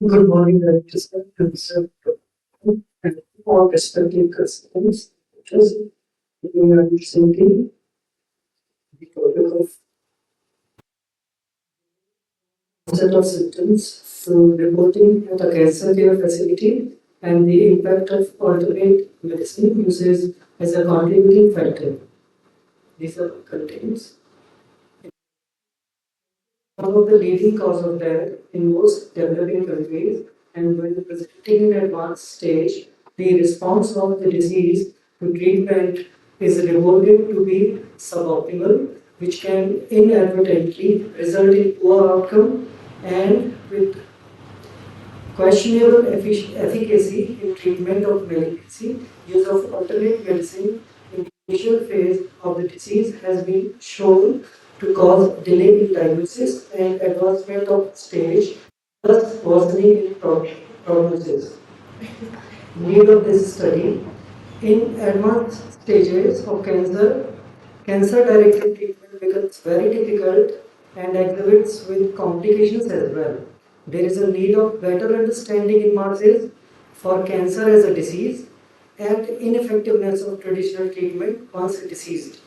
Good morning, Director Sir, and Sir, and all respected customers. Just we are presenting the topic of onset of symptoms through reporting at a cancer care facility and the impact of alternate medicine uses as a contributing factor. These are contains one of the leading cause of death in most developing countries, and when presenting in advanced stage, the response of the disease to treatment is reported to be suboptimal, which can inadvertently result in poor outcome and with questionable efficacy in treatment of malignancy. Use of alternate medicine in the initial phase of the disease has been shown to cause delay in diagnosis and advancement of stage, thus worsening in prognosis. Need of this study in advanced stages of cancer, cancer-directed treatment becomes very difficult and exhibits with complications as well. There is a need of better understanding in masses for cancer as a disease and ineffectiveness of traditional treatment once deceased.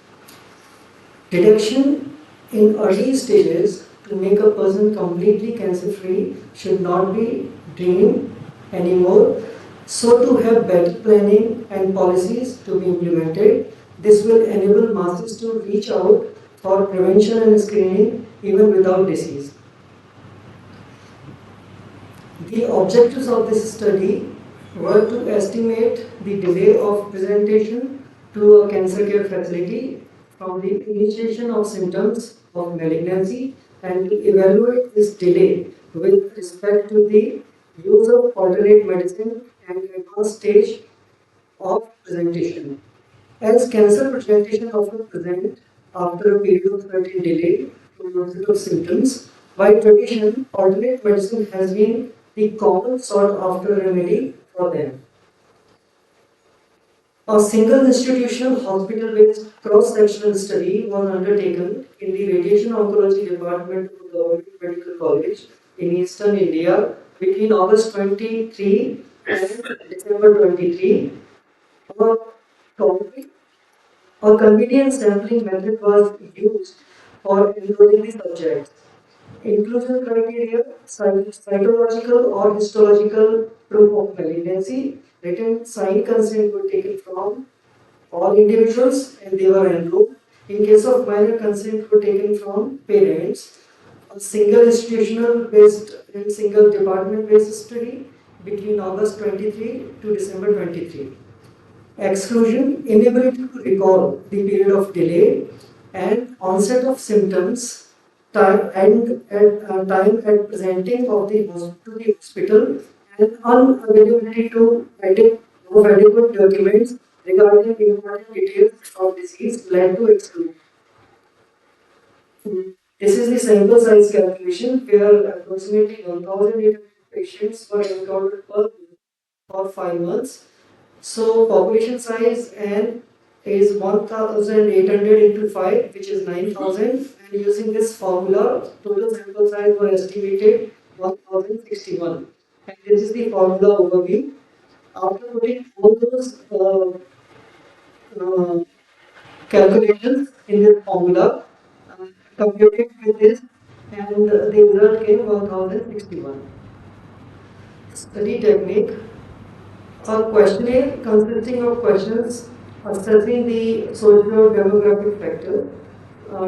Detection in early stages to make a person completely cancer free should not be dream anymore. So, to have better planning and policies to be implemented, this will enable masses to reach out for prevention and screening even without disease. The objectives of this study were to estimate the delay of presentation to a cancer care facility from the initiation of symptoms of malignancy and to evaluate this delay with respect to the use of alternate medicine and advanced stage of presentation. As cancer presentation often present after a period of certain delay to onset of symptoms, by tradition, alternate medicine has been the common sought after remedy for them. A single institutional hospital-based cross-sectional study was undertaken in the radiation oncology department of the Government Medical College in eastern India between August 23 and December 23. A topic A convenient sampling method was used for enrolling the subjects. Inclusion criteria, cytological or histological proof of malignancy, written signed consent were taken from all individuals and they were enrolled. In case of minor consent were taken from parents. A single institutional based and single department based study between August 23 to December 23. Exclusion, inability to recall the period of delay and onset of symptoms, time at presenting to the hospital, and unavailability of adequate documents regarding important details of disease led to exclusion. This is the sample size calculation where approximately 1,800 patients were encountered per month for 5 months. So population size n is 1,800 into 5, which is 9,000. And using this formula, total sample size was estimated 1,061. And this is the formula overview. After putting all those uh, calculations in this formula, computed with this, and the result came 1,061. Study technique. A questionnaire consisting of questions assessing the socio-demographic factors,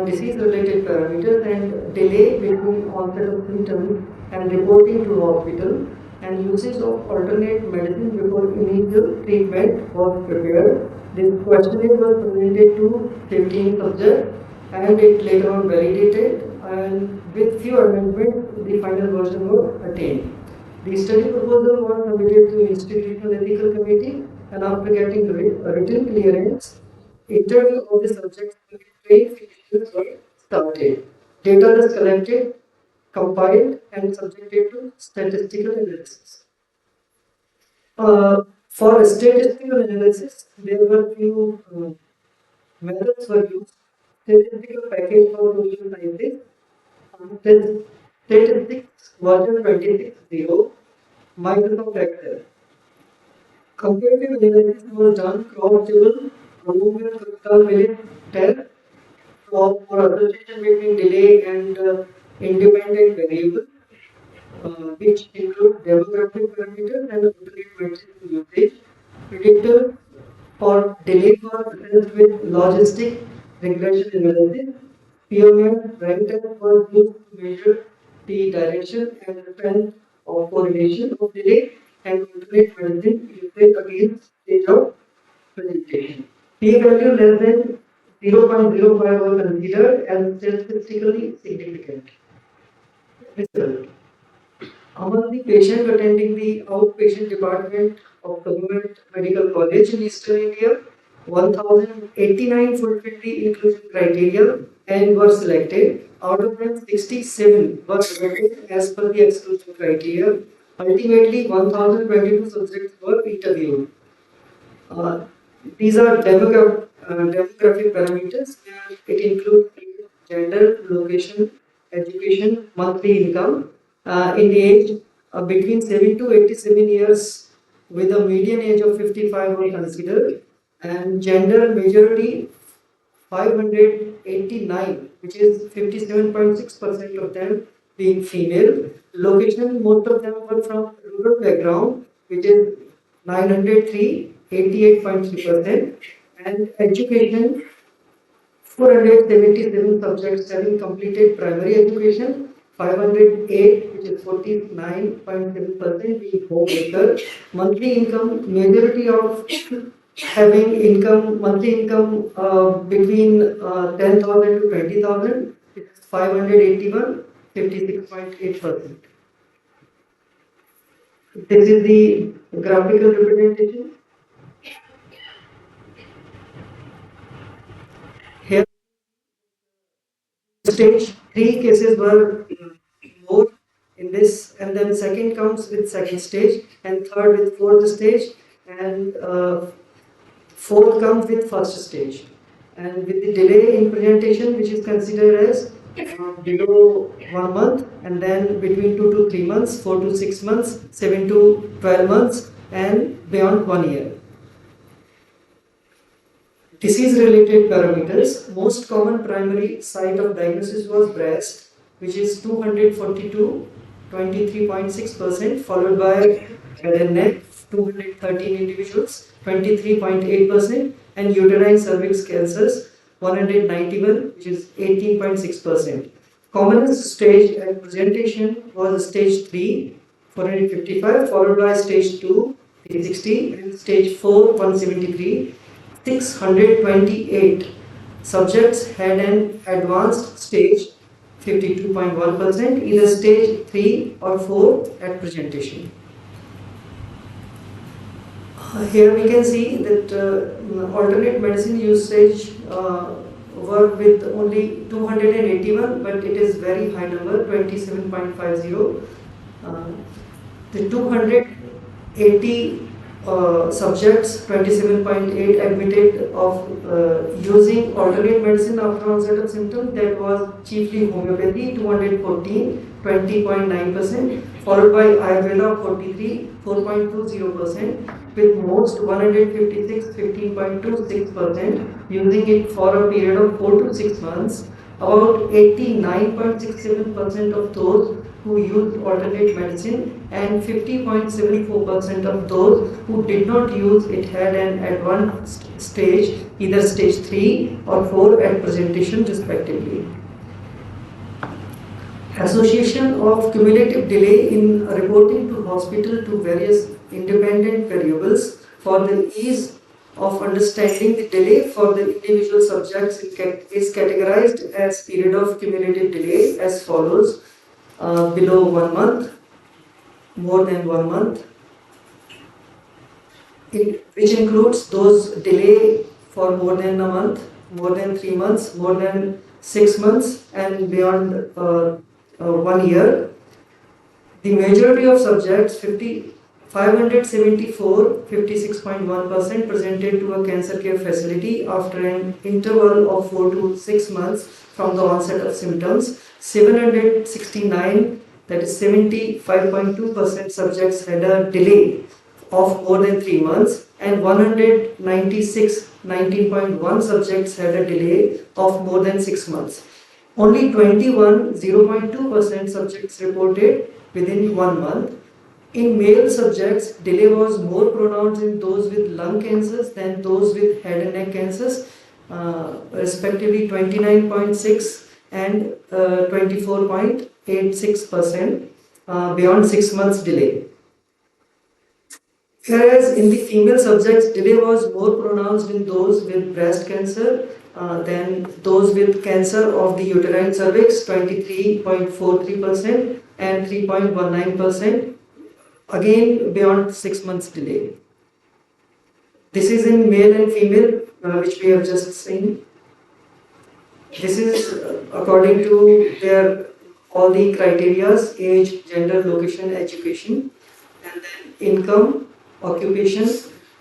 disease-related parameters, and delay between onset of symptoms and reporting to hospital, and usage of alternate medicine before initial treatment was prepared. This questionnaire was presented to 15 subjects, and it later on validated, and with few amendments, the final version was attained. The study proposal was submitted to Institutional Ethical Committee, and after getting written clearance, interview of the subjects with trained physicians were started. Data was collected, compiled, and subjected to statistical analysis. For statistical analysis, there were few methods were used. Statistical package for social sciences, statistics version 26.0, Microsoft Excel. Comparative analysis was done cross-table, promoted crystal test for association between delay and independent variable, which include demographic parameters and alternate medicine usage. Predictor for delay was assessed with logistic regression analysis. PMS rank test was used to measure the direction and strength of correlation of delay and alternate medicine usage against stage of presentation. P-value less than 0.05 was considered as statistically significant. Result. Among the patients attending the outpatient department of Government Medical College in Eastern India, 1089 fulfilled the inclusion criteria and were selected. Out of them, 67 were selected as per the exclusion criteria. Ultimately, 1022 subjects were interviewed. Uh, these are demographic parameters, and it includes gender, location, education, monthly income, in the age between 7 to 87 years, with a median age of 55 were considered, and gender majority 589, which is 57.6% of them being female. Location, most of them were from rural background, which is 903, 88.3%. And education, 477 subjects having completed primary education, 508, which is 49.7% being homemaker. Monthly income, majority of having monthly income between 10,000 to 20,000, it's 581, 56.8%. This is the graphical representation. Here, stage 3 cases were more in this, and then second comes with second stage, and third with fourth stage, and fourth comes with first stage. And with the delay in presentation, which is considered as below 1 month, and then between 2 to 3 months, 4 to 6 months, 7 to 12 months, and beyond 1 year. Disease-related parameters. Most common primary site of diagnosis was breast, which is 242, 23.6%, followed by head and neck, 213 individuals, 23.8%, and uterine cervix cancers, 191, which is 18.6%. Commonest stage at presentation was stage 3, 455, followed by stage 2, 360, and stage 4, 173. 628 subjects had an advanced stage, 52.1%, either stage 3 or 4 at presentation. Here we can see that alternate medicine usage were with only 281, but it is very high number, 27.50. The 280 subjects, 27.8 admitted of using alternate medicine after onset of symptoms. That was chiefly homeopathy, 214, 20.9%, followed by Ayurveda, 43, 4.20%, with most 156, 15.26%, using it for a period of 4 to 6 months. About 89.67% of those who used alternate medicine and 50.74% of those who did not use it had an advanced stage, either stage 3 or 4 at presentation respectively. Association of cumulative delay in reporting to hospital to various independent variables. For the ease of understanding, the delay for the individual subjects is categorized as period of cumulative delay as follows: below 1 month, more than 1 month, which includes those delay for more than a month, more than 3 months, more than 6 months, and beyond 1 year. The majority of subjects, 574, 56.1%, presented to a cancer care facility after an interval of 4 to 6 months from the onset of symptoms. 769 that is 75.2% subjects had a delay of more than 3 months, and 196, 19.1 subjects had a delay of more than 6 months. Only 21, 0.2% subjects reported within 1 month. In male subjects, delay was more pronounced in those with lung cancers than those with head and neck cancers, respectively 29.6 and 24.86% beyond 6 months delay. Whereas in the female subjects, delay was more pronounced in those with breast cancer than those with cancer of the uterine cervix, 23.43% and 3.19%, again beyond 6 months delay. This is in male and female, which we have just seen. This is according to their all the criterias: age, gender, location, education, and then income, occupation,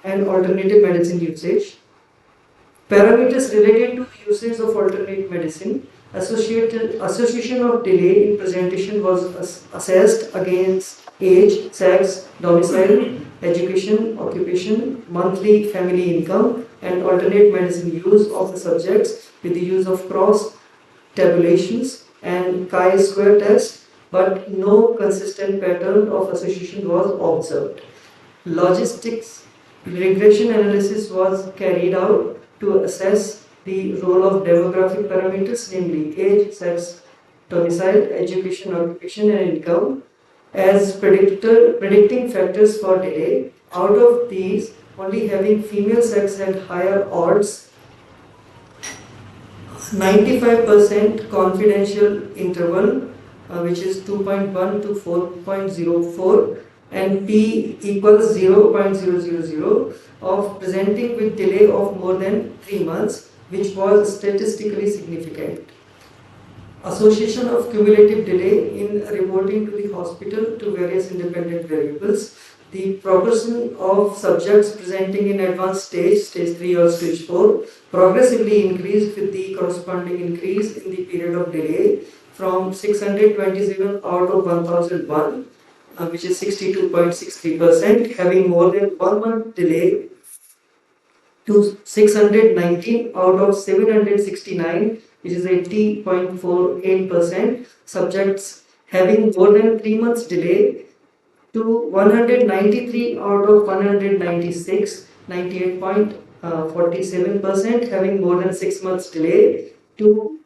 and alternative medicine usage. Parameters related to usage of alternate medicine. Association of delay in presentation was assessed against age, sex, domicile, education, occupation, monthly family income, and alternate medicine use of the subjects with the use of cross tabulations and chi-square test, but no consistent pattern of association was observed. Logistics regression analysis was carried out to assess the role of demographic parameters, namely age, sex, domicile, education, occupation, and income, as predicting factors for delay. Out of these, only having female sex had higher odds. 95% confidential interval, which is 2.1 to 4.04, and P equals 0.000 of presenting with delay of more than 3 months, which was statistically significant. Association of cumulative delay in reporting to the hospital to various independent variables. The proportion of subjects presenting in advanced stage, stage 3 or stage 4, progressively increased with the corresponding increase in the period of delay from 627 out of 1001, which is 62.63%, having more than 1 month delay, to 619 out of 769, which is 80.48%, subjects having more than 3 months delay, to 193 out of 196, 98.47%, having more than 6 months delay, to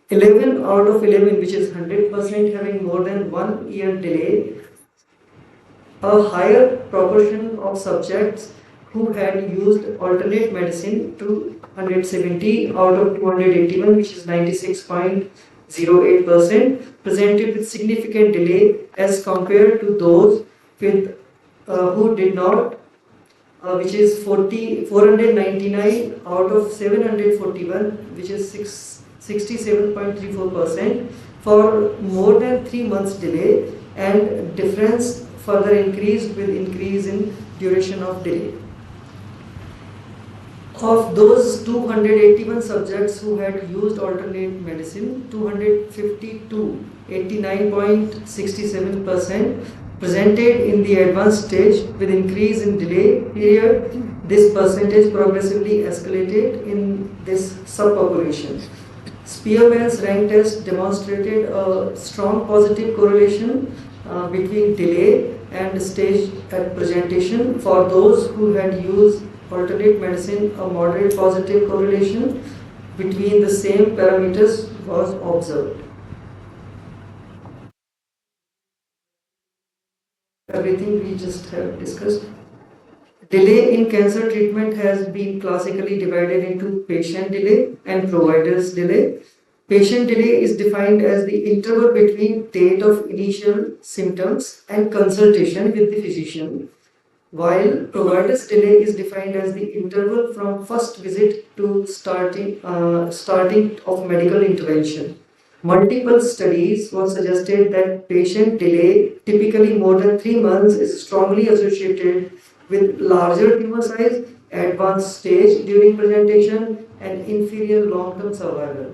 11 out of 11, which is 100%, having more than 1 year delay. A higher proportion of subjects who had used alternate medicine, to 170 out of 281, which is 96.08%, presented with significant delay as compared to those with who did not, which is 499 out of 741, which is 67.34%, for more than 3 months delay, and difference further increased with increase in duration of delay. Of those 281 subjects who had used alternate medicine, 252, 89.67%, presented in the advanced stage with increase in delay period. This percentage progressively escalated in this subpopulation. Spearman's rank test demonstrated a strong positive correlation between delay and stage at presentation. For those who had used alternate medicine, a moderate positive correlation between the same parameters was observed. Everything we just have discussed. Delay in cancer treatment has been classically divided into patient delay and provider's delay. Patient delay is defined as the interval between date of initial symptoms and consultation with the physician, while provider's delay is defined as the interval from first visit to starting of medical intervention. Multiple studies have suggested that patient delay, typically more than 3 months, is strongly associated with larger tumor size, advanced stage during presentation, and inferior long-term survival.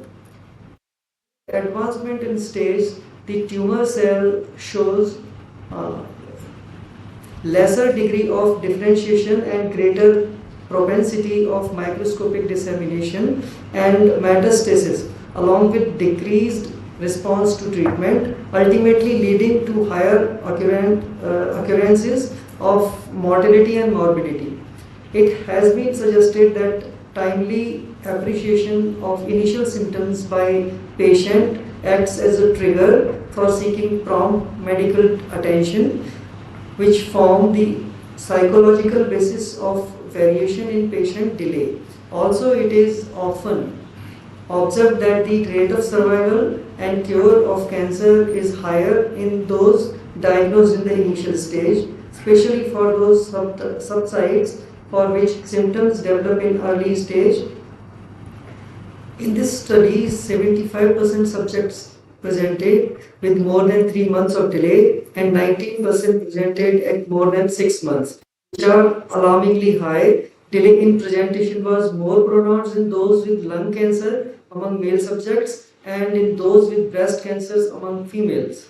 Advancement in stage the tumor cell shows uh, lesser degree of differentiation and greater propensity of microscopic dissemination and metastasis, along with decreased response to treatment, ultimately leading to higher occurrences of mortality and morbidity. It has been suggested that timely appreciation of initial symptoms by patient acts as a trigger for seeking prompt medical attention, which form the psychological basis of variation in patient delay. Also, it is often observed that the rate of survival and cure of cancer is higher in those diagnosed in the initial stage, especially for those subsites for which symptoms develop in early stage. In this study, 75% subjects presented with more than 3 months of delay and 19% presented at more than 6 months, which are alarmingly high. Delay in presentation was more pronounced in those with lung cancer among male subjects and in those with breast cancers among females.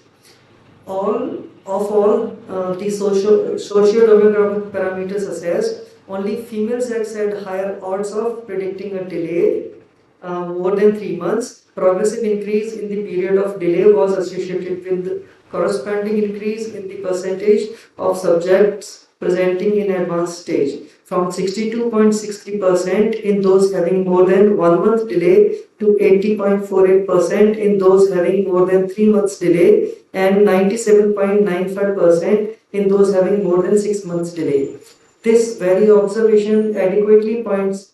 All the socio-demographic parameters assessed, only female sex had higher odds of predicting a delay more than 3 months. Progressive increase in the period of delay was associated with corresponding increase in the percentage of subjects presenting in advanced stage, from 62.60% in those having more than 1 month delay to 80.48% in those having more than 3 months delay and 97.95% in those having more than 6 months delay. This very observation adequately points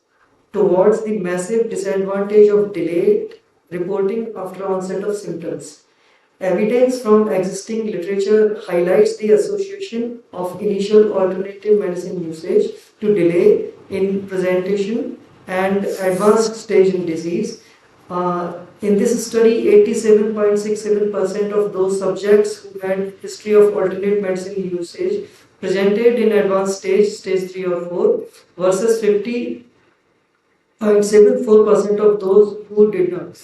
towards the massive disadvantage of delayed reporting after onset of symptoms. Evidence from existing literature highlights the association of initial alternative medicine usage to delay in presentation and advanced stage in disease. In this study, 87.67% of those subjects who had history of alternate medicine usage presented in advanced stage, stage 3 or 4, versus 50.74% of those who did not.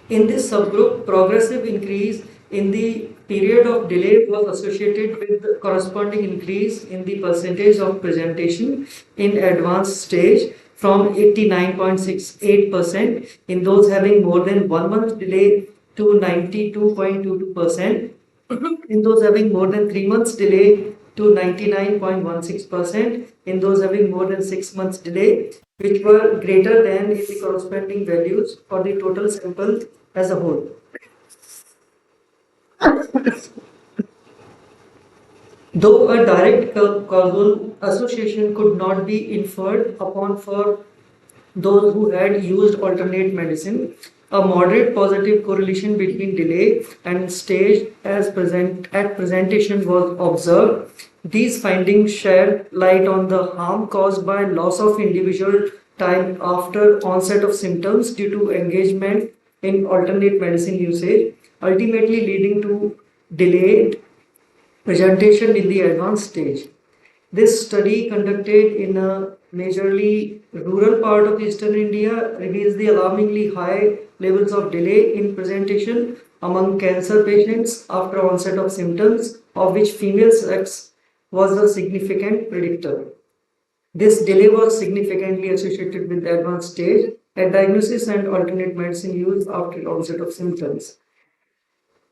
In this subgroup, progressive increase in the period of delay was associated with the corresponding increase in the percentage of presentation in advanced stage from 89.68% in those having more than 1 month delay to 92.22% in those having more than 3 months delay to 99.16% in those having more than 6 months delay, which were greater than in the corresponding values for the total sample as a whole. Though a direct causal association could not be inferred upon for those who had used alternate medicine, a moderate positive correlation between delay and stage as present at presentation was observed. These findings shed light on the harm caused by loss of individual time after onset of symptoms due to engagement in alternate medicine usage, ultimately leading to delayed presentation in the advanced stage. This study, conducted in a majorly rural part of eastern India, reveals the alarmingly high levels of delay in presentation among cancer patients after onset of symptoms, of which female sex was a significant predictor. This delay was significantly associated with the advanced stage at diagnosis and alternate medicine use after onset of symptoms.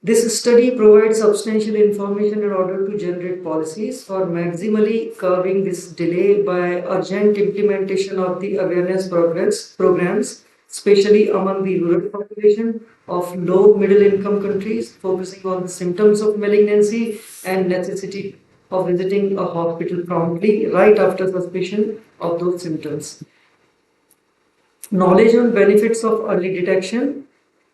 This study provides substantial information in order to generate policies for maximally curbing this delay by urgent implementation of the awareness programs, especially among the rural population of low middle income countries, focusing on the symptoms of malignancy and necessity of visiting a hospital promptly right after suspicion of those symptoms. Knowledge on benefits of early detection,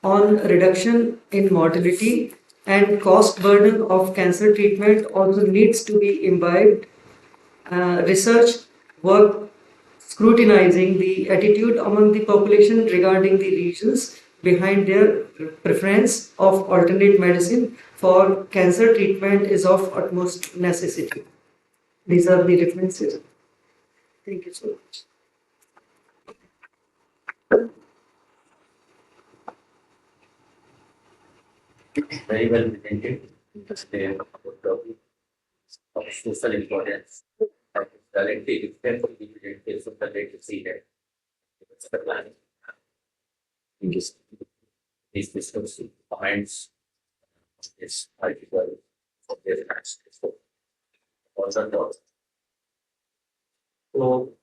on reduction in mortality and cost burden of cancer treatment also needs to be imbibed. Research work scrutinizing the attitude among the population regarding the reasons behind their preference of alternate medicine for cancer treatment is of utmost necessity. These are the references. Thank you so much. very well presented. They have of social importance. And directly different from the presentation of the legacy that it's the planning. These these systems points is article for their access. Also, so